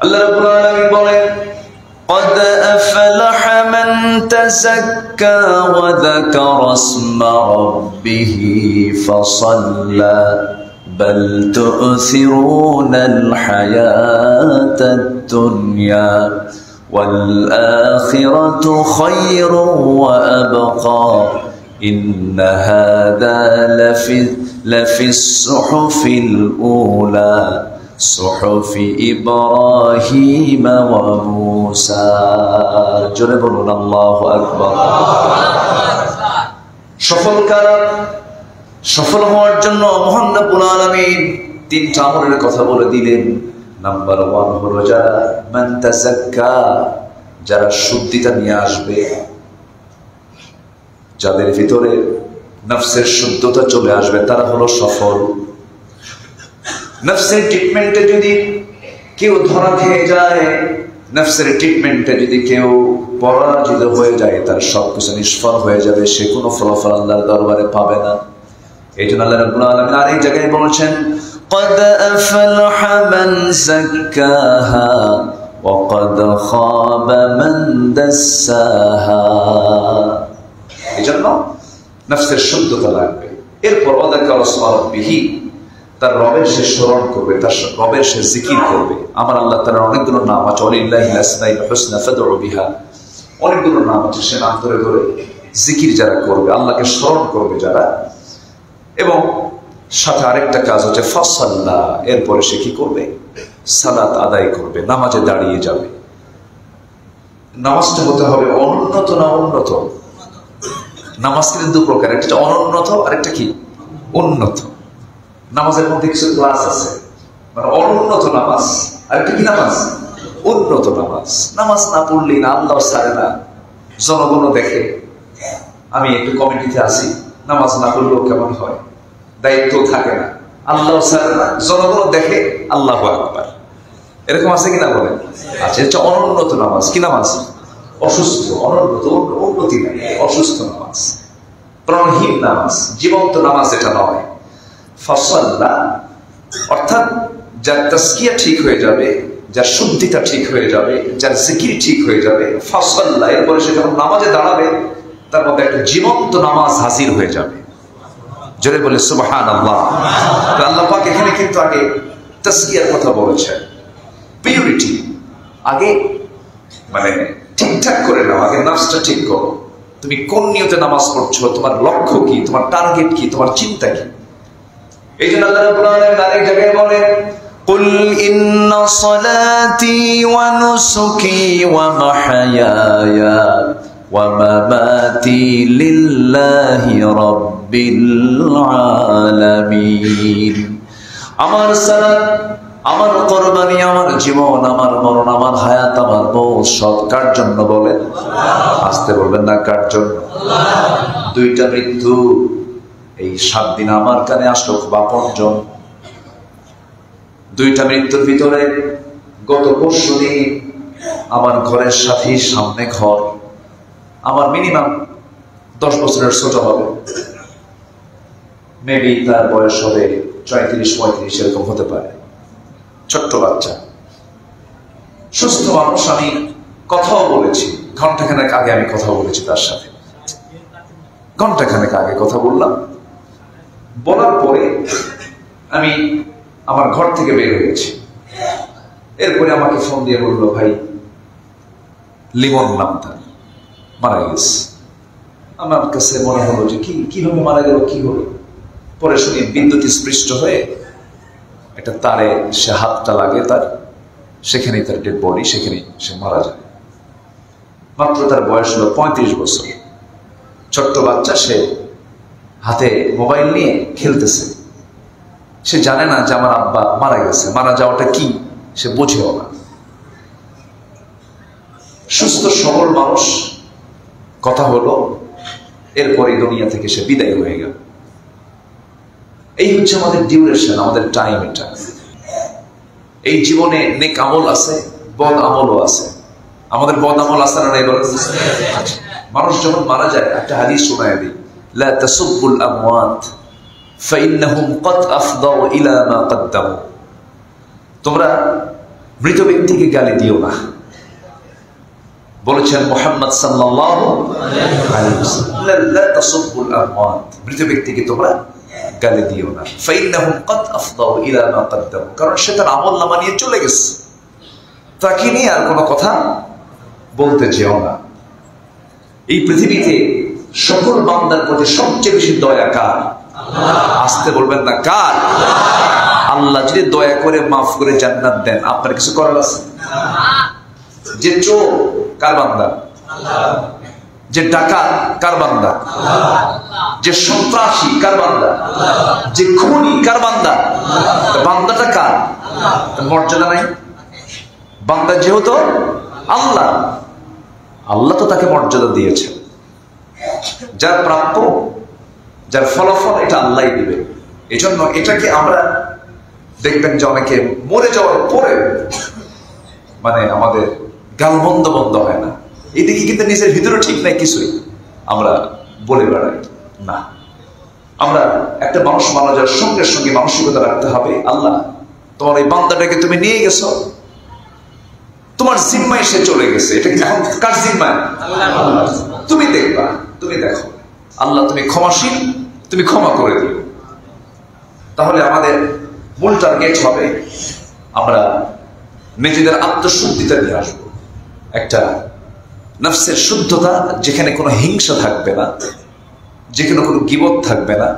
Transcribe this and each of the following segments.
আল্লাহ রাব্বুল আলামিন বলেন قد أفلح من تزكى وذكر اسم ربه فصلى بل تؤثرون الحياة الدنيا والآخرة خير وأبقى إن هذا لفي الصحف الأولى صحف إبراهيم وموسى جرب الله أكبر সফল কারা সফল হওয়ার জন্য মহান রব্বুল আলামিন তিনটা আমলের কথা বলে দিলেন। নাম্বার 1 হলো যারা মান তাযাক্কা, যারা শুদ্ধিতা নিয়ে আসবে, যাদের ভিতরে নফসের শুদ্ধতা চলে আসবে, তারা হলো সফল। নফসের ট্রিটমেন্টে যদি কেউ ধরা খেয়ে যায়, নফসের ট্রিটমেন্টে যদি কেউ পরাজিত হয়ে যায়, তার সবকিছু নিষ্ফল হয়ে যাবে, সে কোনো ফলাফল আল্লাহর দরবারে পাবে না। এই জন্য আল্লাহ রাব্বুল আলামিন আরেক জায়গায় বলেছেন قد أفلح من زكاها وقد خاب من دساها। এই জন্য নফসের শুদ্ধতা লাগবে। এরপর ওয়াযাকারা ইসমা রাব্বিহি, তার রবের সে স্মরণ করবে, তার রবের সে জিকির করবে। আমার আল্লাহ তাআলার অনেকগুলো নাম আছে, ওয়ালিল্লাহিল আসমাউল হুসনা ফাদউ বিহা, অনেকগুলো নাম আছে, সে নাম ধরে ধরে জিকির যারা করবে, আল্লাহকে স্মরণ করবে যারা, এবং সাথে আরেকটা কাজ হচ্ছে ফাসাল্লা, এরপরে সে কি করবে? সালাত আদায় করবে, নামাজে দাঁড়িয়ে যাবে। নামাজটা হতে হবে অনুন্নত না উন্নত? নামাজ কিন্তু দু প্রকার, একটা অনুন্নত আর একটা কি উন্নত। নামাজের মধ্যে কিছু ক্লাস আছে, মানে অনুন্নত নামাজ আর একটা কি নামাজ? উন্নত নামাজ। নামাজ না পড়লেই না, আল্লাহ ছাড়ে না, জনগণ দেখে। আমি একটু কমিটিতে আসি, নামাজ না পড়লেও কেমন হয়, দায়িত্ব থাকে না, আল্লাহ ছাড়ে না, জনগণ দেখে, আল্লাহু আকবার, এরকম আছে কিনা বলেন? আচ্ছা, এটা অনুন্নত নামাজ। কি নামাজ? অসুস্থ, অনুন্নত, উন্নতি নাই, অসুস্থ নামাজ, প্রাণহীন নামাজ, জীবন্ত নামাজ এটা নয়। ফাসাল্লা অর্থাৎ যার তাসকিয়া ঠিক হয়ে যাবে, যার শুদ্ধিতা ঠিক হয়ে যাবে, যার জিকির ঠিক হয়ে যাবে, ফাসাল্লা, এরপরে সে যখন নামাজে দাঁড়াবে তার মধ্যে একটা জীবন্ত নামাজ হাজির হয়ে যাবে। জোরে বলে সুবহানাল্লাহ। আল্লাহ পাক এখানে কিন্তু আগে তাসকিয়ার কথা বলেছেন, পিউরিটি আগে, মানে ঠিকঠাক করে নাও, আগে নাফসটা ঠিক করো। তুমি কোন নিয়তে নামাজ পড়ছো, তোমার লক্ষ্য কি, তোমার টার্গেট কি, তোমার চিন্তা কি? এই জন্য আল্লাহ রাব্বুল আলামিন আরেক জায়গায় বলেন কুল ইন্না সালাতি ওয়া নুসুকি ওয়া মাহইয়ায়া ওয়া মামাতি লিল্লাহি রাব্বিল আলামিন। আমার সালাত, আমার কুরবানি, আমার জীবন, আমার মরণ, আমার হায়াত, আমার মওত সব কার জন্য বলেন? আসতে বলবেন না, কার জন্য? দুইটা মৃত্যু এই 7 দিন আমার কানে আসলো খুব আপনজন। দুইটা মৃত্যুর ভিতরে গত পরশু দিন আমার ঘরের সাথে সামনে ঘর, আমার মিনিমাম 10 বছরের ছোট হবে, মেবি তার বয়স হবে 34-35 এরকম হতে পারে, ছোট্ট বাচ্চা, সুস্থ মানুষ। আমি কথাও বলেছি, ঘন্টাখানেক আগে আমি কথা বলেছি তার সাথে, ঘন্টাখানেক আগে কথা বললাম। বলার পরে আমি আমার ঘর থেকে বের হয়েছি। এরপরে আমাকে ফোন দিয়ে বললো, ভাই লিমন নাম তার, মারা গেছে। আমার কাছে মনে হলো যে কিভাবে মারা গেল, কি হলো? পরে শুনি বিদ্যুৎ স্পৃষ্ট হয়ে একটা তারে সে হাতটা লাগে তার, সেখানেই তার ডেড বডি, সেখানেই সে মারা যায়। মাত্র তার বয়স হলো 35 বছর, ছোট্ট বাচ্চা, সে হাতে মোবাইল নিয়ে খেলতেছে। সে জানে না যে আমার আব্বা মারা গেছে, মারা যাওয়াটা কি সে বোঝেও না। সুস্থ সবল মানুষ, কথা হলো, এরপরে দুনিয়া থেকে সে বিদায় হয়ে গেল। এই হচ্ছে আমাদের ডিউরেশন, আমাদের টাইম। এটা এই জীবনে নেক আমল আছে, বদ আমলও আছে। আমাদের বদ আমল আছে না? এবার মানুষ যখন মারা যায়, একটা হাদিস শোনায় দিই, লা তাসুব্বুল আমওয়াত ফাইন্নাহুম ক্বাদ আফদাউ ইলা মা কদ্দামু। তোমরা মৃত ব্যক্তিকে গালি দিও না। বলেছেন মুহাম্মদ সাল্লাল্লাহু আলাইহি ওয়াসাল্লাম, লা তাসুব্বুল আমওয়াত, মৃত ব্যক্তিকে তোমরা গালি দিও না। ফাইন্নাহুম ক্বাদ আফদাউ ইলা মা কদ্দামু, কারণ সে তার আমলনামা নিয়ে চলে গেছে, তাকে নিয়ে আর কোনো কথা বলতে যেও না। এই পৃথিবীতে সকল বান্দার প্রতি সবচেয়ে বেশি দয়া কার? আসতে বলবেন না, কার? আল্লাহ যদি দয়া করে মাফ করে জান্নাত দেন, আপনার কিছু করার আছে? যে চোর কার বান্দা? যে ডাকাত কার বান্দা? যে সন্ত্রাসী কার বান্দা? যে খুনি কার বান্দা? বান্দাটা কার? মর্যাদা নাই বান্দা, যেহেতু আল্লাহ, আল্লাহ তো তাকে মর্যাদা দিয়েছেন। যার প্রাপ্য, যার ফলাফল, এটা আল্লাহ দিবে। এই জন্য এটাকে আমরা দেখবেন যে অনেকে মরে যাওয়ার পরে মানে আমাদের গালমন্দ বন্ধ হয় না, এদিকে কিন্তু নিজের ভিতরে ঠিক নাই কিছুই, আমরা বলে বেড়াই না। আমরা একটা মানুষ মারা যাওয়ার সঙ্গে সঙ্গে মানসিকতা রাখতে হবে, আল্লাহ তোমার এই বান্দাটাকে তুমি নিয়ে গেছো, তোমার জিম্মায় সে চলে গেছে, এটা এখন কার জিম্মায়? তুমি দেখবা, তুমি দেখো, আল্লাহ তুমি ক্ষমাশীল, তুমি ক্ষমা করে দিও। তাহলে আমাদের মূল টার্গেট হবে আমরা নিজেদের আত্মশুদ্ধিতা নিয়ে আসবো, একটা নফসের শুদ্ধতা, যেখানে কোনো হিংসা থাকবে না, যেখানে কোনো গীবত থাকবে না,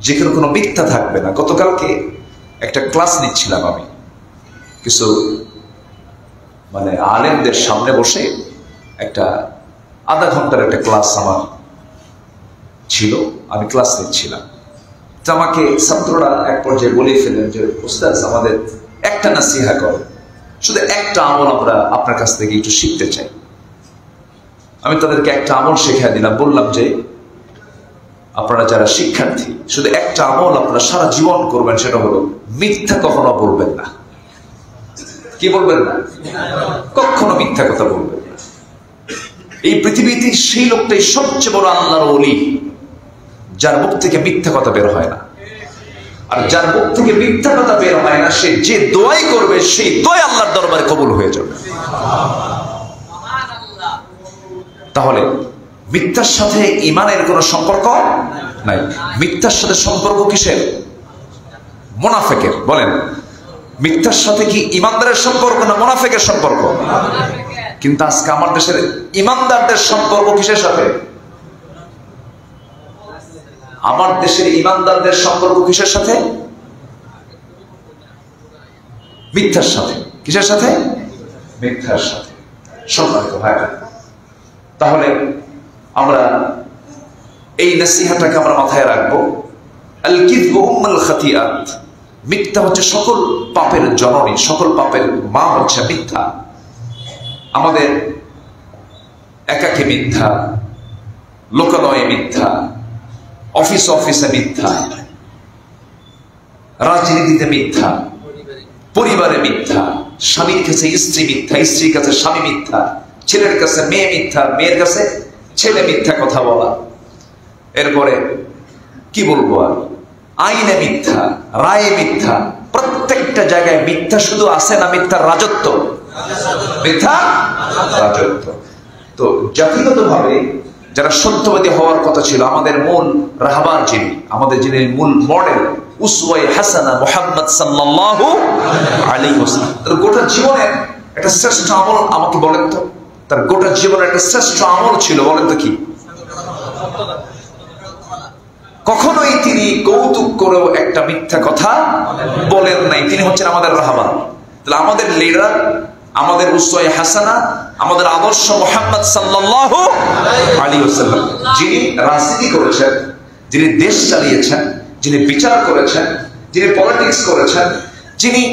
যেখানে কোনো মিথ্যা থাকবে না। গতকালকে একটা ক্লাস নিচ্ছিলাম আমি, কিছু মানে আলেমদের সামনে বসে একটা আধা ঘন্টার একটা ক্লাস আমার ছিল, আমি ক্লাস নিচ্ছিলাম। তো আমাকে ছাত্ররা এক পর্যায়ে বলে ফেললেন যে উস্তাদ আমাদের একটা নাসিহা করো, শুধু একটা আমল আমরা আপনার কাছ থেকে একটু শিখতে চাই। আমি তাদেরকে একটা আমল শেখাই দিলাম, বললাম যে আপনারা যারা শিক্ষার্থী, শুধু একটা আমল আপনারা সারা জীবন করবেন, সেটা হলো মিথ্যা কখনো বলবেন না। কি বলবেন না? কখনো মিথ্যা কথা বলবেন না। এই পৃথিবীতে সেই লোকটাই সবচেয়ে বড় আল্লাহর ওলি, যার মুখ থেকে মিথ্যা কথা বের হয় না। আর যার মুখ থেকে মিথ্যা কথা বের হয় না, সে যে দোয়াই করবে সেই দোয়া আল্লাহর দরবারে কবুল হয়ে যাবে। তাহলে মিথ্যার সাথে ঈমানের কোনো সম্পর্ক নাই। মিথ্যার সাথে সম্পর্ক কিসের? মুনাফিকের। বলেন, মিথ্যার সাথে কি ঈমানদারের সম্পর্ক না মুনাফিকের সম্পর্ক? কিন্তু আজকে আমার দেশের ঈমানদারদের সম্পর্ক কিসের সাথে? আমার দেশের ঈমানদারদের সম্পর্ক কিসের সাথে? মিথ্যার সাথে। কিসের সাথে? মিথ্যার সাথে। সম্মানিত ভাইরা, তাহলে আমরা এই নসিহাটাকে আমরা মাথায় রাখবো। আল কিযবু উম্মুল খাতিয়াত, মিথ্যা হচ্ছে সকল পাপের জননী, সকল পাপের মা হচ্ছে মিথ্যা। আমাদের একাকী মিথ্যা, লোকালয়ে মিথ্যা, অফিসে মিথ্যা, রাজনীতিতে মিথ্যা, পরিবারে মিথ্যা, স্বামীর কাছে স্ত্রী মিথ্যা, স্ত্রীর কাছে স্বামী মিথ্যা, ছেলের কাছে মেয়ে মিথ্যা, মেয়ের কাছে ছেলে মিথ্যা কথা বলা। এরপরে কি বলবো আর, আইনে মিথ্যা, রায়ে মিথ্যা, প্রত্যেকটা জায়গায় মিথ্যা শুধু আছে না মিথ্যার রাজত্ব? মিথ্যা রাজত্ব। তো জাতিগত ভাবে যারা সত্যবাদী হওয়ার কথা ছিল, আমাদের মূল রাহবার যিনি, আমাদের যিনি মূল মডেল, উসওয়ায়ে হাসানা মুহাম্মদ সাল্লাল্লাহু আলাইহি ওয়াসাল্লাম, তার গোটা জীবনের একটা শ্রেষ্ঠ আমল আমাকে বলেন তো, তার গোটা জীবনের একটা শ্রেষ্ঠ আমল ছিল, বলেন তো কি? কখনোই তিনি কৌতুক করেও একটা মিথ্যা কথা বলেন নাই। তিনি হচ্ছেন আমাদের রাহবার। তাহলে আমাদের লিডার, আমাদের উসওয়ায়ে হাসানা, আমাদের আদর্শ মুহাম্মদ সাল্লাল্লাহু আলাইহি ওয়াসাল্লাম, যিনি রাজনীতি করেছেন, যিনি দেশ চালিয়েছেন, যিনি বিচার করেছেন, যিনি পলিটিক্স করেছেন, যিনি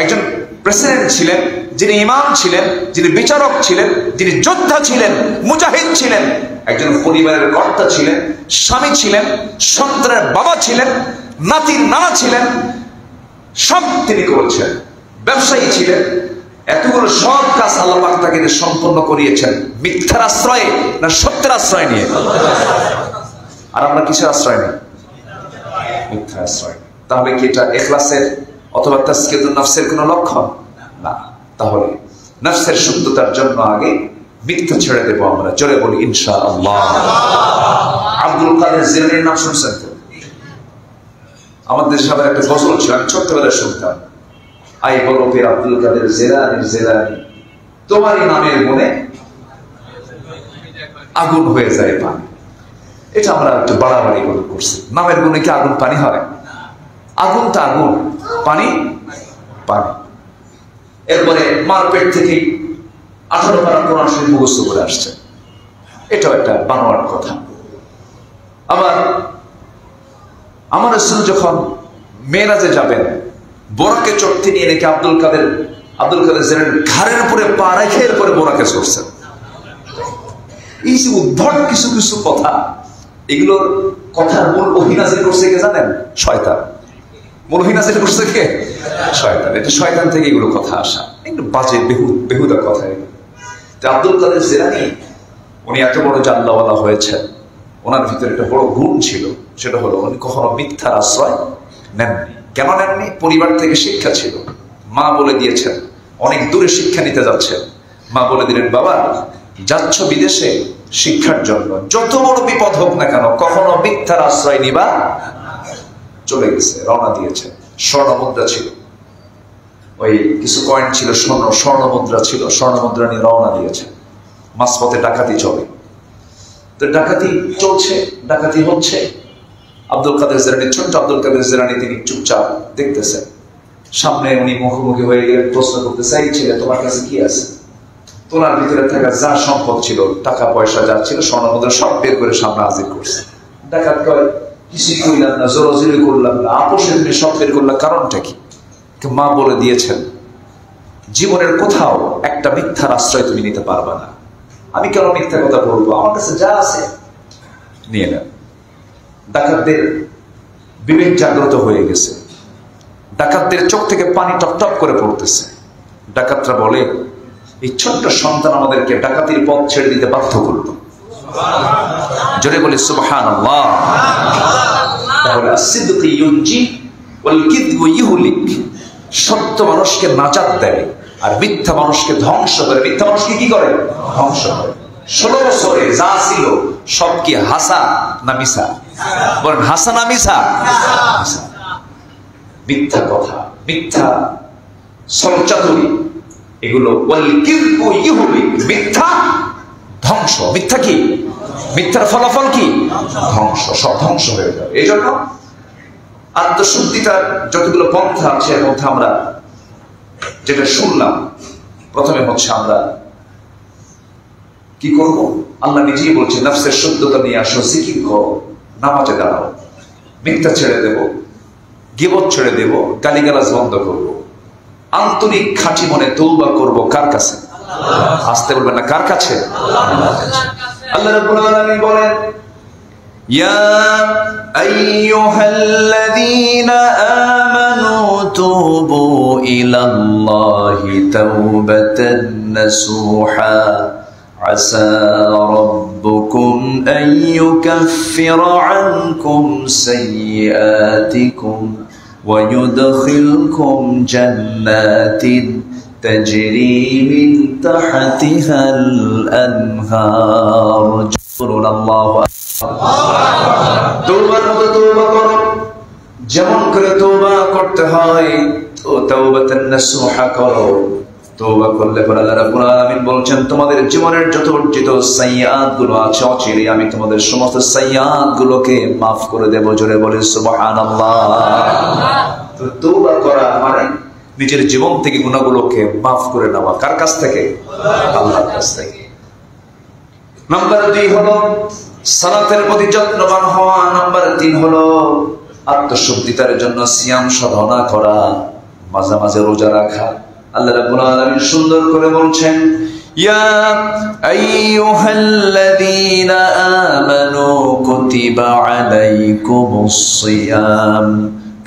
একজন প্রেসিডেন্ট ছিলেন, যিনি ইমাম ছিলেন, যিনি বিচারক ছিলেন, যিনি যোদ্ধা ছিলেন, মুজাহিদ ছিলেন, একজন পরিবারের কর্তা ছিলেন, স্বামী ছিলেন, সন্তানের বাবা ছিলেন, নাতির নানা ছিলেন, সব তিনি করেছেন, ব্যবসায়ী ছিলেন। এতগুলো সব কাজ আল্লাহ পাক তাকে সম্পন্ন করিয়েছেন মিথ্যার আশ্রয়ে না সত্যের আশ্রয় নিয়ে? আর আমরা কিসের আশ্রয় নিই? মিথ্যার আশ্রয়। তাহলে কি এটা ইখলাসের অথবা তাজকিয়াতুন নফসের কোনো লক্ষণ? না। তাহলে নফসের শুদ্ধতার জন্য আগে মিথ্যা ছেড়ে দেবো আমরা, জোরে বলি ইনশাআল্লাহ। আব্দুল কাদের জিলানীর নাম শুনছেন তো? আমাদের সবার একটা গজল ছিল, আমি ছোট্টবেলায় শুনতাম, আই বলো পীর আব্দুল কাদের জিলানী জিলানী, তোমারই নামের গুণে আগুন হয়ে যায় পানি। এটা আমরা একটু বাড়াবাড়ি করছি। নামের গুণে কি আগুন পানি হয়? আগুন তো আগুন, পানি পানি। এরপরে মার পেট থেকে 18 পারা কোরআন শরীফ মুখস্থ করে আসছে, এটাও একটা বানোয়াট কথা। আবার আমার রাসূল যখন মেরাজে যাবেন, বোরাকে চড়তে নিয়ে নাকি আব্দুল কাদের জিলানীর ঘাড়ের উপরে পা রেখে এরপরে বোরাকে চড়ছেন। এই যে উদ্ভট কিছু কিছু কথা, এগুলোর কথার মূল অভিনাজিল করছে কে জানেন? শয়তান। মূল অভিনাজিল করছে কে? শয়তান। এটা শয়তান থেকে এগুলো কথা আসা, একটু বাজে বেহুদা কথা এগুলো। তো আব্দুল কাদের জিলানী উনি এত বড় জাল্লাওয়ালা হয়েছেন, ওনার ভিতরে একটা বড় গুণ ছিল, সেটা হলো উনি কখনো মিথ্যার আশ্রয় নেননি। কেন নেননি? পরিবার থেকে শিক্ষা ছিল, মা বলে দিয়েছেন। অনেক দূরে শিক্ষা নিতে যাচ্ছেন, মা বলে দিলেন, বাবা যাচ্ছ বিদেশে শিক্ষার জন্য, যত বড় বিপদ হোক না কেন কখনো মিথ্যার আশ্রয় নিবা। চলে গেছে, রওনা দিয়েছে। স্বর্ণ মুদ্রা ছিল, ওই কিছু কয়েন ছিল, স্বর্ণ মুদ্রা ছিল, স্বর্ণ মুদ্রা নিয়ে রওনা দিয়েছে। মাঝপথে ডাকাতি চলে, তো ডাকাতি চলছে, ডাকাতি হচ্ছে। আব্দুল কাদের জিলানী, ছোট্ট আব্দুল কাদের জিলানী, তিনি চুপচাপ দেখতেছেন। সামনে উনি মুখোমুখি হয়ে গেলেন, প্রশ্ন করতে চাই, ছেলে তোমার কাছে কি আছে? তোলার ভিতরে থাকা যা সম্পদ ছিল, টাকা পয়সা যা ছিল, স্বর্ণ মুদ্রা সব বের করে সামনে হাজির করছে। ডাকাত কয়, কিছুই কইলাম না, জোরাজুরি করলাম না, আপোষে তুমি সব বের করলাম, কারণটা কি? মা বলে দিয়েছেন, জীবনের কোথাও একটা মিথ্যার আশ্রয় তুমি নিতে পারবা না। আমি কেন মিথ্যা কথা বলবো? আমার কাছে যা আছে নিয়ে নেন। ডাকাতদের বিবেক জাগ্রত হয়ে গেছে, ডাকাতদের চোখ থেকে পানি টপ টপ করে পড়তেছে। ডাকাতরা বলে, এই ছোট্ট সন্তান আমাদেরকে ডাকাতির পথ ছেড়ে দিতে বাধ্য করলো। জোরে বলি সুবহানাল্লাহ। তাহলে আসিদকু ইউনজি ওয়াল কিযবু ইহলিক, সত্য মানুষকে নাজাত দেয় আর মিথ্যা মানুষকে ধ্বংস করে। মিথ্যা মানুষকে কি করে? ধ্বংস করে। 16 বছরে যা ছিল সব কি হাসা না মিছা? বলেন হাসা না মিছা? মিথ্যা কথা, মিথ্যা সরচাতুরি, এগুলো ওয়াল কিযবু ইহলিক, মিথ্যা ধ্বংস। মিথ্যা কি? মিথ্যার ফলাফল কি? ধ্বংস, সব ধ্বংস হয়ে যাবে। এই জন্য আত্মশুদ্ধিতার যতগুলো পন্থা আছে এর মধ্যে আমরা যেটা শুনলাম, প্রথমে হচ্ছে আমরা কি করব? আল্লাহ নিজেই বলছেন, নফসের শুদ্ধতা নিয়ে আসো, জিকির করো, নামাজে দাঁড়াও, মিথ্যা ছেড়ে দেব, গীবত ছেড়ে দেব, গালিগালাজ বন্ধ করব, আন্তরিক খাঁটি মনে তওবা করব। কার কাছে? আসতে বলবেন না, কার কাছে? আল্লাহ রাব্বুল আলামিন বলেন, ইয়া আইয়ুহাল্লাযীনা আমানু তুবু ইলাল্লাহি তাওবাতান নাসুহা আসা রাব্বুকুম আন ইউকাফফিরা আনকুম সাইয়্যাতিকুম ওয়া ইউদখিলকুম জান্নাতিন تجري من تحتها الأنهار قولوا الله তওবার মতো তওবা করো, যেমন করে তওবা করতে হয় তাওবাতান নাসুহা করো। তওবা করলে পরে আল্লাহ রাব্বুল আলামিন বলছেন, তোমাদের জীবনের যত অর্জিত সাইয়্যাত গুলো আছে অচিরে আমি তোমাদের সমস্ত সাইয়্যাত গুলোকে maaf করে দেব। জোরে বলে সুবহানাল্লাহ। তো তওবা করা মানে নিজের জীবন থেকে গুনাহগুলোকে মাফ করে নেওয়া। কার কাছ থেকে? আল্লাহর কাছ থেকে। নাম্বার 2 হলো সালাতের প্রতি যত্নবান হওয়া। নাম্বার 3 হলো আত্মশুদ্ধিতার জন্য সিয়াম সাধনা করা, মাঝে মাঝে রোজা রাখা। আল্লাহ রাব্বুল আলামিন সুন্দর করে বলছেন, ইয়া আইয়ুহাল্লাযীনা আমানু কুতিবা আলাইকুমুস সিয়াম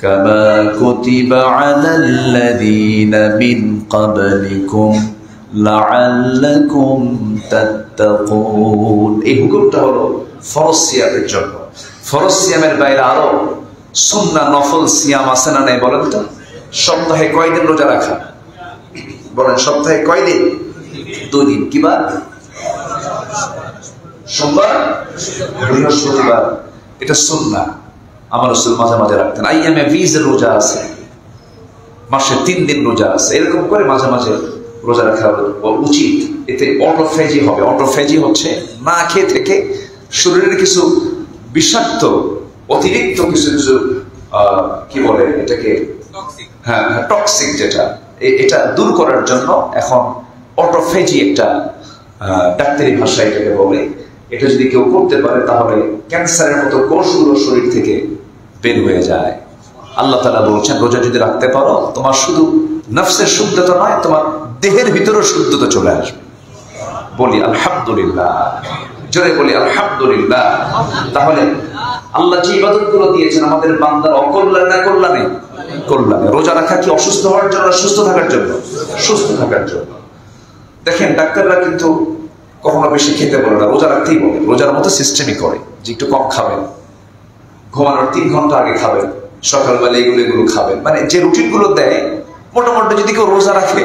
কামা কুতিবা আলাল্লাযীনা মিন ক্বাবলিকুম লাআল্লাকুম তাত্তাকুন। এই হুকুমটা হলো ফরজ সিয়ামের জন্য। ফরজ সিয়ামের বাইরে আরো সুন্নাহ নফল সিয়াম আছে না নাই বলেন তো? সপ্তাহে কয়দিন রোজা রাখা? বলেন সপ্তাহে কয় দিন? 2 দিন। কি বার? সোমবার, বৃহস্পতিবার। এটা সুন্নাহ, আমার রাসূল মাঝে মাঝে রাখতেন। আইয়ামে বীজের রোজা আছে, মাসে 3 দিন রোজা আছে, এরকম করে মাঝে মাঝে রোজা রাখা উচিত। এতে অটোফেজি হবে। অটোফেজি হচ্ছে না খেয়ে থেকে শরীরের কিছু বিষাক্ত অতিরিক্ত কিছু কিছু কি বলে এটাকে, হ্যাঁ টক্সিক, যেটা এটা দূর করার জন্য এখন অটোফেজি একটা ডাক্তারি ভাষায় এটাকে বলে। এটা যদি কেউ করতে পারে তাহলে ক্যান্সারের মতো কোষগুলো শরীর থেকে বের হয়ে যায়। আল্লাহ তাআলা বলছেন রোজা যদি রাখতে পারো তোমার শুধু নফসের শুদ্ধতা নয়, তোমার দেহের ভিতরেও শুদ্ধতা চলে আসবে। বলি আলহামদুলিল্লাহ, জোরে বলি আলহামদুলিল্লাহ। তাহলে আল্লাহ যে ইবাদতগুলো দিয়েছেন আমাদের বান্দার অকল্যাণ না কল্যাণে? কল্যাণে। রোজা রাখা কি অসুস্থ হওয়ার জন্য, সুস্থ থাকার জন্য? সুস্থ থাকার জন্য। দেখেন ডাক্তাররা কিন্তু কখনো বেশি খেতে বলে না, রোজা রাখতেই বলে। রোজার মতো সিস্টেমই করে যে একটু কম খাবেন, ঘুমানোর 3 ঘন্টা আগে খাবেন, সকালবেলা এগুলো খাবেন। মানে যে রুটিন গুলো দেয়, মোটামুটি যদি কেউ রোজা রাখে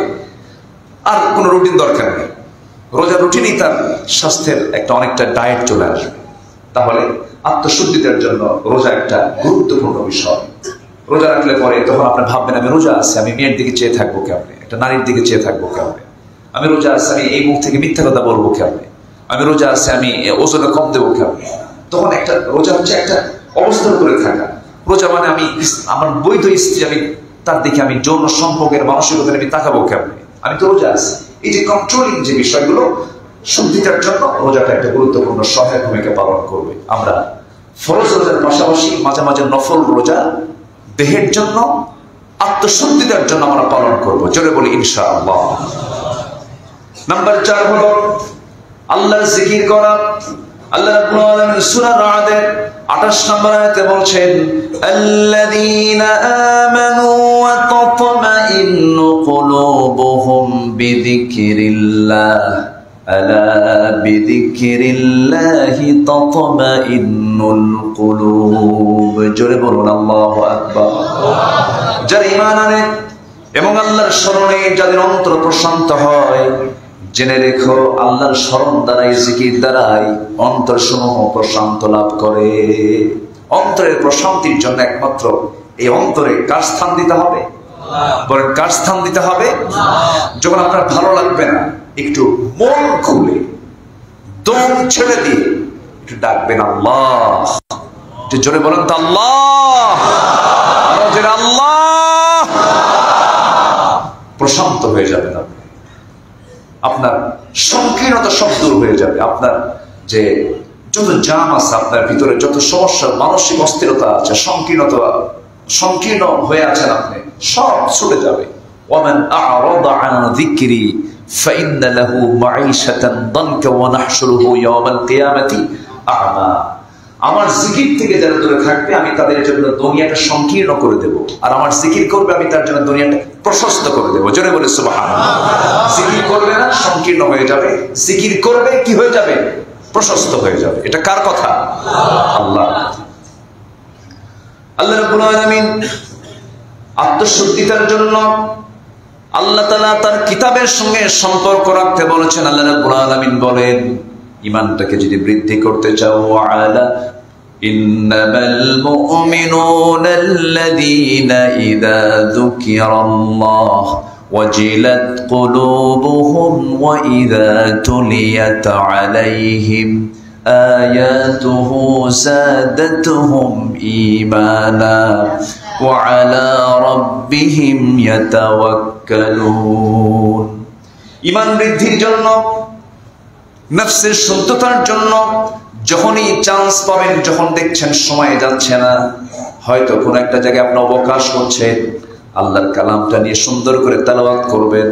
আর কোনো রুটিন দরকার নেই, রোজা রুটিনই তার স্বাস্থ্যের একটা অনেকটা ডায়েট চলে আসবে। তাহলে আত্মশুদ্ধিতার জন্য রোজা একটা গুরুত্বপূর্ণ বিষয়। রোজা রাখলে পরে তখন আপনি ভাববেন আমি রোজা আছি, আমি মেয়ের দিকে চেয়ে থাকবো কেমনে, একটা নারীর দিকে চেয়ে থাকবো কেমনে, আমি রোজা আছি আমি এই মুখ থেকে মিথ্যা কথা বলবো কেমনে, আমি রোজা আছি আমি ওজনে কম দেবো কেমনে। তখন একটা রোজা হচ্ছে একটা অবস্থান করে থাকা। রোজা মানে আমি আমার বৈধ স্ত্রী, আমি তার দিকে আমি যৌন সম্পর্কের মানসিকতা আমি তাকাবো কেমনে, আমি তো রোজা আছি। এই যে কন্ট্রোলিং যে বিষয়গুলো, শুদ্ধিতার জন্য রোজাটা একটা গুরুত্বপূর্ণ সহায়ক ভূমিকা পালন করবে। আমরা ফরজ রোজার পাশাপাশি মাঝে মাঝে নফল রোজা দেহের জন্য, আত্মশুদ্ধিতার জন্য আমরা পালন করবো। জোরে বলি ইনশাআল্লাহ। নাম্বার 4 হলো আল্লাহর জিকির করা। আল্লাহ রাব্বুল আলামিন সূরা রা'দের 28 নম্বর আয়াতে বলছেন আল্লাযীনা আমানু ওয়া তাতমাইন্নু কুলুবুহুম বিযিকরিল্লাহ আলা বিযিকরিল্লাহি তাতমাইন্নুল কুলুব। জোরে বলুন আল্লাহু আকবার। যারা ঈমান আনে এবং আল্লাহর স্মরণে যাদের অন্তর প্রশান্ত হয়, জেনে রেখো আল্লাহর স্মরণ দ্বারাই, জিকির দ্বারাই অন্তর সমূহ প্রশান্ত লাভ করে। অন্তরের প্রশান্তির জন্য একমাত্র এই অন্তরে কার স্থান দিতে হবে? বলেন কার স্থান দিতে হবে? যখন আপনার ভালো লাগবে না, একটু মন খুলে দম ছেড়ে দিয়ে একটু ডাকবেন আল্লাহ। একটু জোরে বলেন তো আল্লাহ, আল্লাহ। প্রশান্ত হয়ে যাবেন আপনি, আপনার সংকীর্ণতা সব দূর হয়ে যাবে। আপনার যে যত জাম আছে আপনার ভিতরে, যত সমস্যা, মানসিক অস্থিরতা আছে, সংকীর্ণ হয়ে আছেন আপনি, সব ছুটে যাবে। ওয়ামান আ'রাদা আন যিকরি ফাইন্না লাহু মাঈশাতান দানকা ওয়া নাহশুরুহু ইয়াওমাল কিয়ামাতি আ'মা। আমার জিকির থেকে যারা দূরে থাকবে আমি তাদের জন্য দুনিয়াটা সংকীর্ণ করে দেব, আর আমার জিকির করবে আমি তার জন্য দুনিয়াটা প্রশস্ত করে দেব। জোরে বলে সুবহানাল্লাহ। জিকির করবে না সংকীর্ণ হয়ে যাবে, জিকির করবে কি হয়ে যাবে? প্রশস্ত হয়ে যাবে। এটা কার কথা? আল্লাহ। আল্লাহ রাব্বুল আলামিন আত্মশুদ্ধিতার জন্য আল্লাহ তাআলা তার কিতাবের সঙ্গে সম্পর্ক রাখতে বলেছেন। আল্লাহ রাব্বুল আলামিন বলেন ঈমানটাকে যদি বৃদ্ধি করতে চাও, আলা ইন্নামাল মুমিনুনাল্লাযীনা ইযা যুকিরাল্লাহ ওয়াজিলাত কুলুবুহুম ওয়া ইযা তুলিয়াত আলাইহিম আয়াতুহু যাদাতুহুম ঈমানা ওয়া আলা রাব্বিহিম ইয়াতাওয়াক্কালুন। ঈমান বৃদ্ধির জন্য, নফসের শুদ্ধতার জন্য যখনই চান্স পাবেন, যখন দেখছেন সময় যাচ্ছে না, হয়তো কোন একটা জায়গায় আপনি অবকাশ করছেন, আল্লাহর কালামটা নিয়ে সুন্দর করে তেলাওয়াত করবেন।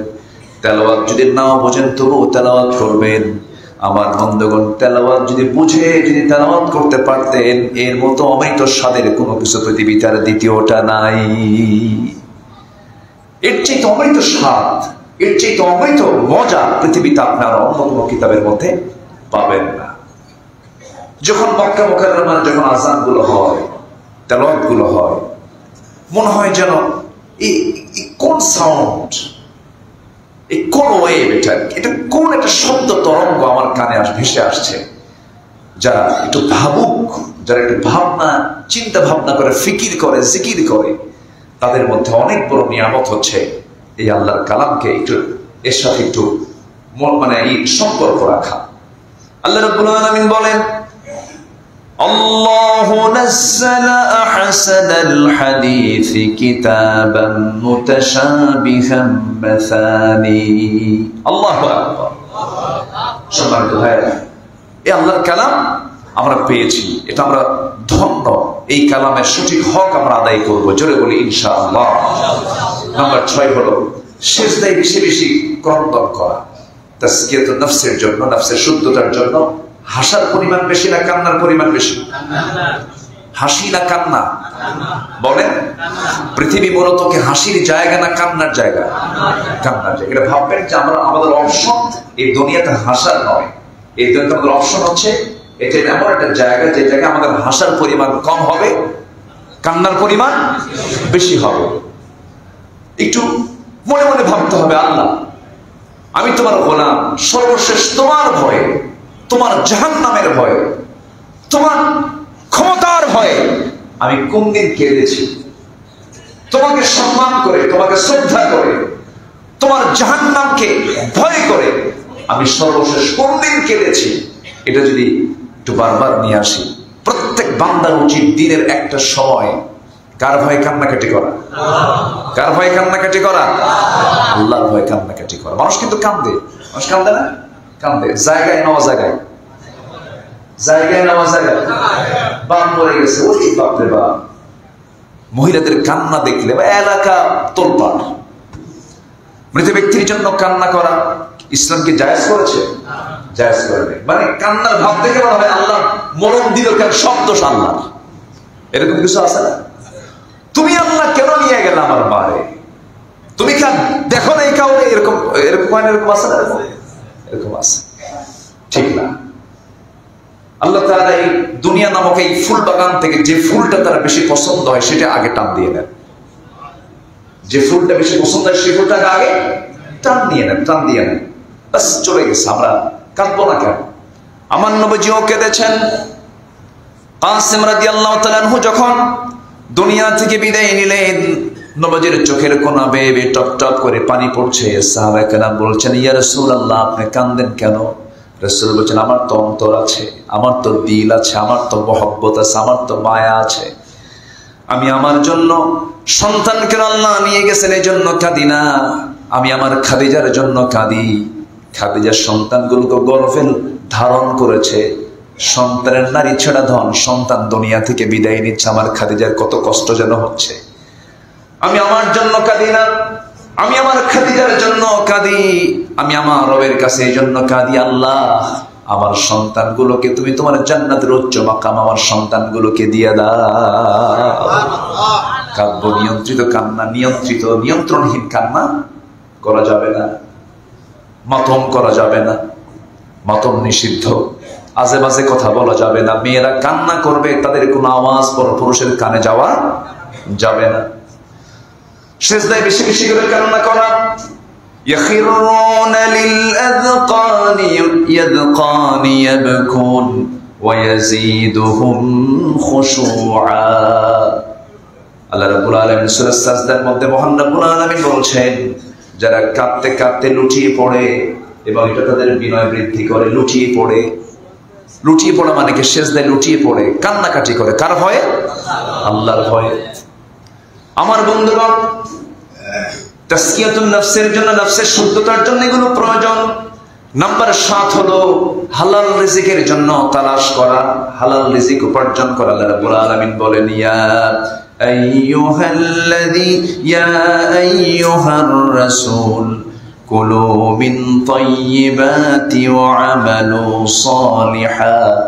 তেলাওয়াত যদি নাও বোঝেন তবুও তেলাওয়াত করবেন। আমার বন্ধুগণ, তেলাওয়াত যদি বুঝে যদি তেলাওয়াত করতে পারতেন, এর মতো অমৃত স্বাদের কোনো কিছু পৃথিবীতে আর দ্বিতীয়টা নাই। এর চেয়ে অমৃত স্বাদ, এর চেয়ে অমৃত মজা পৃথিবীতে আপনার অন্য কোনো কিতাবের মধ্যে পাবেন না। যখন মক্কা মুকাররমার যখন আযান গুলো হয়, তেলাওয়াত গুলো হয়, মনে হয় যেন এই কোন সাউন্ড, এই কোন ওয়েভ, এটা কোন একটা শব্দ তরঙ্গ আমার কানে ভেসে আসছে। যারা একটু ভাবুক, যারা একটু ভাবনা চিন্তা ভাবনা করে, ফিকির করে, জিকির করে, তাদের মধ্যে অনেক বড় নিয়ামত হচ্ছে এই আল্লাহর কালামকে একটু এর সাথে একটু মানে এই সম্পর্ক রাখা। আল্লাহ রাব্বুল আলামিন বলেন, আল্লাহু নাযালা আহসানাল হাদীসি কিতাবান মুতাশাবিহান মাসানি। আল্লাহু আকবার। সম্মানিত ভাইরা, এই আল্লাহর কালাম আমরা পেয়েছি, এটা আমরা ধন্য। এই কালামের সঠিক হক আমরা আদায় করব, জোরে বলি ইনশাআল্লাহ। নাম্বার 6 হলো সিজদায় বেশি বেশি ক্রন্দন করা, তাজকিয়াতুন নফসের জন্য, নফসের শুদ্ধতার জন্য। হাসার পরিমাণ বেশি না কান্নার পরিমাণ বেশি? হাসি না কান্না? বলেন, পৃথিবী মূলত কি হাসির জায়গা না কান্নার জায়গা? কান্নার জায়গা। এটা ভাববেন যে আমরা, আমাদের অপশন এই দুনিয়াতে হাসার নয়, এই দুনিয়াতে আমাদের অপশন হচ্ছে এটা এমন একটা জায়গা যে জায়গায় আমাদের হাসার পরিমাণ কম হবে, কান্নার পরিমাণ বেশি হবে। একটু মনে মনে ভাবতে হবে, আল্লাহ আমি তোমার গোলাম, সর্বশেষ তোমার ভয়ে, তোমার জাহান্নামের ভয়ে, তোমার ক্ষমতার ভয়ে আমি কোন দিন কেঁদেছি, তোমাকে সম্মান করে, তোমাকে শ্রদ্ধা করে, তোমার জাহান্নামকে ভয় করে আমি সর্বশেষ কোন দিন কেঁদেছি। এটা যদি একটু বারবার নিয়ে আসি, প্রত্যেক বান্দার উচিত দিনের একটা সময় কার ভয়ে কান্নাকাটি করা? কার ভয়ে কান্নাকাটি করা? আল্লাহর ভয়ে কান্নাকাটি করা। মানুষ কিন্তু কান্দে, মানুষ কান্দে না? কান্দে জায়গায় নেওয়া, জায়গায় জায়গায় নেওয়া, জায়গায় বাপ মরে গেছে, ওই বাপরে বাপ। মহিলাদের কান্না দেখলে বা এলাকা তোলপাড়। মৃত ব্যক্তির জন্য কান্না করা ইসলাম কি জায়েজ করেছে? জায়েজ করে নেই। মানে কান্নার ভাব দেখে মনে হয় আল্লাহ মরণ দিল কেন, শব্দ আল্লাহ, এরকম কিছু আছে না? তুমি আল্লাহ কেন নিয়ে গেলে আমার মারে? তুমি দেখো না এই কাউকে? এরকম এরকম এরকম আছে না? এরকম আছে, ঠিক না? আল্লাহ তাআলা এই দুনিয়া নামক এই ফুল বাগান থেকে যে ফুলটা তারা বেশি পছন্দ হয় সেটা আগে টান দিয়ে নেন। যে ফুলটা বেশি পছন্দ হয় সেই ফুলটাকে আগে টান দিয়ে নেন, টান দিয়ে নেন। বাস চলে গেছে, আমরা কাঁদবো না কেন? আমার নবীজিও কেঁদেছেন। কাসিম রাদিয়াল্লাহু তাআলা আনহু যখন দুনিয়া থেকে বিদায় নিলেন, নবীজির চোখের কোনা বেয়ে বেয়ে টপ টপ করে পানি পড়ছে। সাহাবায়ে কেরাম বলছেন, ইয়া রাসূলুল্লাহ আপনি কাঁদেন কেন? রাসূল বলছেন, আমার তো অন্তর আছে, আমার তো দিল আছে, আমার তো মহব্বত আছে, আমার তো মায়া আছে। আমি আমার জন্য সন্তানকে আল্লাহ নিয়ে গেছেন, এই জন্য কাঁদি না। আমি আমার খাদিজার জন্য কাঁদি। খাদিজার সন্তানগুলোকে গর্ভে ধারণ করেছে, সন্তানের নারী ছেড়া ধন, সন্তান দুনিয়া থেকে বিদায় নিচ্ছে। আমার খাদিজার কত কষ্ট যেন হচ্ছে। আমি আমার জন্য কাঁদি না, আমি আমার খাদিজার জন্য কাঁদি। আমি আমার রবের কাছে এই জন্য কাঁদি, আল্লাহ আমার সন্তানগুলোকে তুমি তোমার জান্নাতের উচ্চ মাকাম আমার সন্তানগুলোকে দিয়ে দাও। কাব্য নিয়ন্ত্রিত কান্না, নিয়ন্ত্রণহীন কান্না করা যাবে না। মাতম করা যাবে না, মাতম নিষিদ্ধ। আজে বাজে কথা বলা যাবে না। মেয়েরা কান্না করবে, তাদের কোনো আওয়াজ পরপুরুষের কানে যাওয়া যাবে না। সিজদায় বেশি বেশি করে কান্না করা। يخرون للأذقان يبكون ويزيدهم خشوعا। আল্লাহ রাব্বুল আলামিন সূরা সাজদার মধ্যে মহান রাব্বুল আলামিন বলছেন, যারা কাঁদতে কাঁদতে লুটিয়ে পড়ে এবং এটা তাদের বিনয় বৃদ্ধি করে, লুটিয়ে পড়ে। লুটিয়ে পড়া মানে কি? সিজদায় লুটিয়ে পড়ে কান্নাকাটি করে। কার ভয়ে? আল্লাহর ভয়ে। আমার বন্ধুগণ, তাজকিয়াতুন নফসের জন্য, নফসের শুদ্ধতার জন্য এগুলো প্রয়োজন। নাম্বার 7 হলো হালাল রিজিকের জন্য তালাশ করা, হালাল রিজিক উপার্জন করা। আল্লাহ রাব্বুল আলামিন বলেন, ইয়া আইয়ুহার রাসূল কুলু মিন তাইয়্যিবাতি ওয়া আমালু সালিহান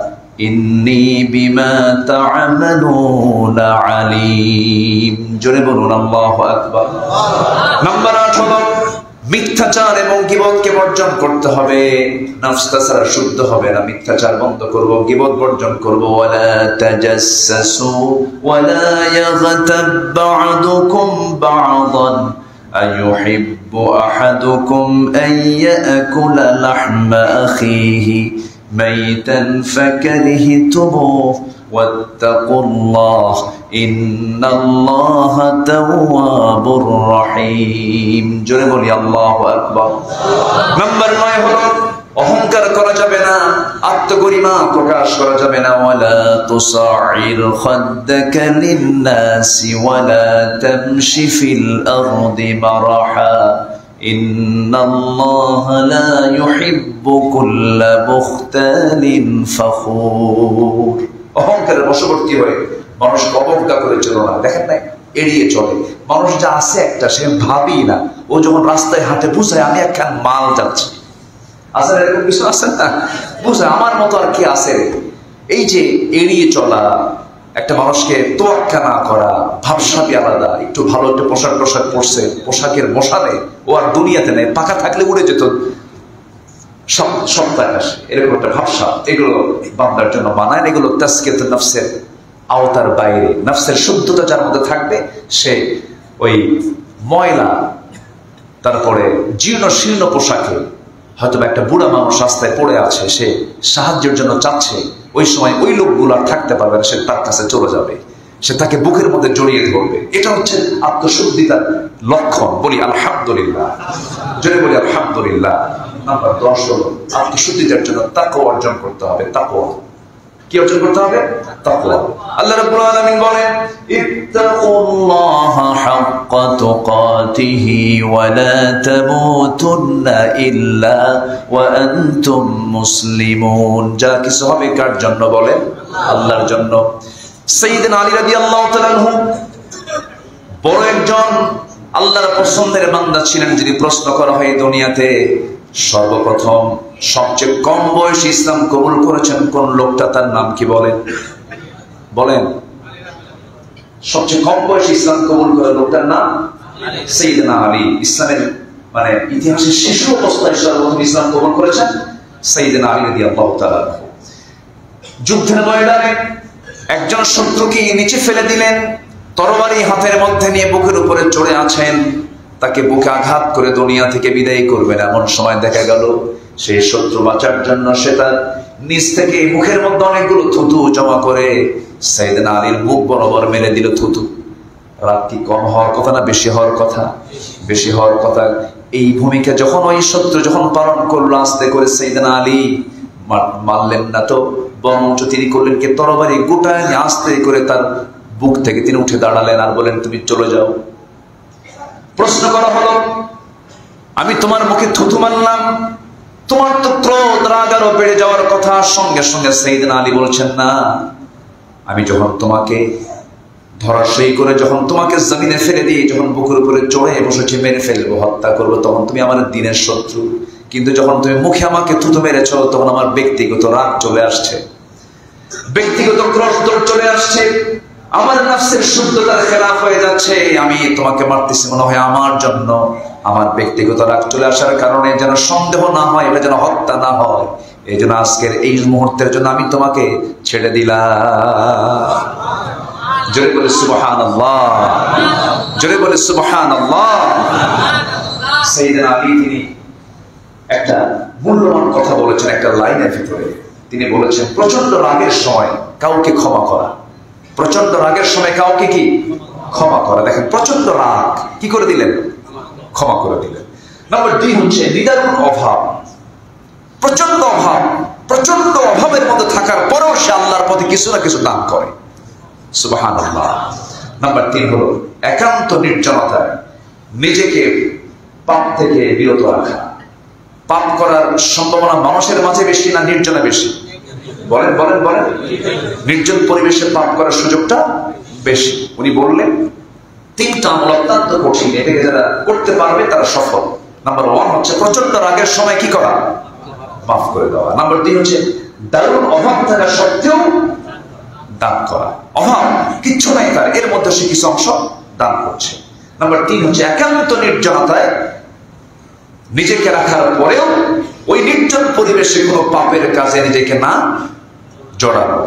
ইন্নী বিমা তা'মালুনা আলীম। জোরে বলুন আল্লাহু আকবার। নাম্বার 8 হলো মিথ্যাচার এবং গীবতকে বর্জন করতে হবে। নফস তাছাড়া শুদ্ধ হবে না। মিথ্যাচার বন্ধ করব, গীবত বর্জন করব। ওয়ালা তাজাসসু ওয়ালা ইয়াগতাব বা'দুকুম বা'দান أيحب أحدكم أن يأكل لحم أخيه ميتا فكرهتموه واتقوا الله إن الله تواب رحيم জোরে বলি আল্লাহু আকবার। নাম্বার 9 হলো অহংকার করা যাবে না, আত্মগরিমা প্রকাশ করা যাবে না। ওয়ালা তুসাইর খাদ্দাকা লিন-নাসি ওয়ালা তামশি ফিল আরদি মারাহা ইন্নাল্লাহা লা ইউহিব্বু কুল্লা মুখতালিন ফখুর। অহংকারের বশবর্তী হয়ে মানুষকে অবজ্ঞা করে চলো না। দেখেন না, এড়িয়ে চলে মানুষ। যা আছে একটা, সে ভাবি না। ও যখন রাস্তায় হাঁটে বুঝায় আমি একখান মাল যাচ্ছি, আসলে এরকম কিছু আছে না, বুঝে আমার মতো আর কি আছে। এই যে এড়িয়ে চলা, একটা মানুষকে তোয়াক্কা না করা, ভাবসাবি আলাদা। একটু ভালো একটা পোশাক পরছে, পোশাকের মশালে ও আর দুনিয়াতে নেই, পাকা থাকলে উড়ে যেত সপ্তাহ আসে, এরকম একটা ভাবসা। এগুলো বান্দার জন্য মানায়। এগুলো তাজকিয়াতুন নফসের আওতার বাইরে। নফসের শুদ্ধতা যার মধ্যে থাকবে, সে ওই ময়লা, তারপরে জীর্ণ শীর্ণ পোশাকে, হয়তো একটা বুড়া মানুষ রাস্তায় পড়ে আছে, সে সাহায্যের জন্য চাচ্ছে, ওই সময় ওই লোকগুলো আর থাকতে পারবে না, সে তার কাছে চলে যাবে, সে তাকে বুকের মধ্যে জড়িয়ে ধরবে। এটা হচ্ছে আত্মশুদ্ধিতার লক্ষণ। বলি আলহামদুলিল্লাহ, জোরে বলি আলহামদুলিল্লাহ। নাম্বার 10 হলো আত্মশুদ্ধিতার জন্য তাকওয়া অর্জন করতে হবে। তাকওয়া কি অর্জন করতে হবে? তাকওয়া। আল্লাহ রাব্বুল আলামিন বলেন, ইত্তাকুল্লাহা হাক্কা তুকাতিহি ওয়া লা তামুতুন্না ইল্লা ওয়া আনতুম মুসলিমুন। যা কিছু হবে কার জন্য বলেন? আল্লাহর জন্য। সাইয়েদনা আলী রাদিয়াল্লাহু তাআলা আনহু বড় একজন আল্লাহর পছন্দের বান্দা ছিলেন। যদি প্রশ্ন করা হয় দুনিয়াতে সর্বপ্রথম সবচেয়ে কম বয়সে ইসলাম কবুল করেছেন কোন লোকটা, তার নাম কি বলেন? বলেন। সবচেয়ে কম বয়সে ইসলাম কবুল করা লোকটার নাম সাইয়েদনা আলী। ইসলামের মানে ইতিহাসের শিশু অবস্থায় সর্বপ্রথম ইসলাম কবুল করেছেন সাইয়েদনা আলী রাদিয়াল্লাহু তাআলা। যুদ্ধের ময়দানে একজন শত্রুকে নিচে ফেলে দিলেন, তরবারি হাতের মধ্যে নিয়ে বুকের উপরে চড়ে আছেন, তাকে বুকে আঘাত করে দুনিয়া থেকে বিদায় করবেন। এমন সময় দেখা গেল সেই শত্রু বাঁচার জন্য সে তার নিচ থেকে মুখের মধ্যে অনেকগুলো থুতু জমা করে সাইয়েদনা আলীর মুখ বরাবর মেরে দিল থুতু। রাত কি কম হওয়ার কথা না বেশি হওয়ার কথা? বেশি হওয়ার কথা। এই ভূমিকা যখন ওই শত্রু যখন পালন করলো, আস্তে করে সাইয়েদনা আলী মারলেন না তো, বরঞ্চ তিনি করলেন কি, তরবারি গোটায় আস্তে করে তার বুক থেকে তিনি উঠে দাঁড়ালেন আর বলেন, তুমি চলে যাও। প্রশ্ন করা হলো, আমি তোমার মুখে থুতু মারলাম, তোমার তো ক্রোধ রাগ আরো বেড়ে যাওয়ার কথা। সঙ্গে সঙ্গে সাইয়েদনা আলী বলছেন, না, আমি যখন তোমাকে ধরাশয়ী করে, যখন তোমাকে জমিনে ফেলে দিয়ে, যখন বুকের উপরে চড়ে বসেছি, মেরে ফেলবো, হত্যা করবো, তখন তুমি আমার দিনের শত্রু। কিন্তু যখন তুমি মুখে আমাকে থুতু মেরেছ, তখন আমার ব্যক্তিগত রাগ চলে আসছে, ব্যক্তিগত ক্রোধ চলে আসছে, আমার নফসের শুদ্ধতার খেলাফ হয়ে যাচ্ছে। আমি তোমাকে মারতেছি মনে হয় আমার জন্য, আমার ব্যক্তিগত রাগ চলে আসার কারণে যেন সন্দেহ না হয়, এটা যেন হত্যা না হয়, এই জন্য আজকের এই মুহূর্তের জন্য আমি তোমাকে ছেড়ে দিলাম। জোরে বলে সুবহানাল্লাহ, জোরে বলে সুবহানাল্লাহ। সাইয়েদনা আলী তিনি একটা মূল্যবান কথা বলেছেন একটা লাইনের ভিতরে। তিনি বলেছেন, প্রচন্ড রাগের সময় কাউকে ক্ষমা করা, প্রচন্ড রাগের সময় কাউকে কি ক্ষমা করা। দেখেন, প্রচন্ড রাগ কি করে দিলেন? ক্ষমা করে দিলেন। নাম্বার 2 হচ্ছে নিদারুণ অভাব। প্রচন্ড অভাব, প্রচন্ড অভাবের মধ্যে থাকার পরেও সে আল্লাহর পথে কিছু না কিছু দান করে। সুবহানাল্লাহ। নাম্বার 3 হলো একান্ত নির্জনতায় নিজেকে পাপ থেকে বিরত রাখা। পাপ করার সম্ভাবনা মানুষের মাঝে বেশি না নির্জনে বেশি? বলেন বলেন বলেন। নির্জন পরিবেশে পাপ করার সুযোগটা বেশি। উনি বললেন 3টা আমল অত্যন্ত কঠিন, এটাকে যারা করতে পারবে তারা সফল। নাম্বার 1 হচ্ছে প্রচন্ড রাগের সময় কি করা? মাফ করে দেওয়া। নাম্বার 2 হচ্ছে দারুণ অভাব থাকা সত্ত্বেও দান করা। অভাব কিচ্ছু নাই তার, এর মধ্যে সে কিছু অংশ দান করছে। নাম্বার 3 হচ্ছে একান্ত নির্জনতায় নিজেকে রাখার পরেও ওই নির্জন পরিবেশে কোনো পাপের কাজে নিজেকে না জড়ানো।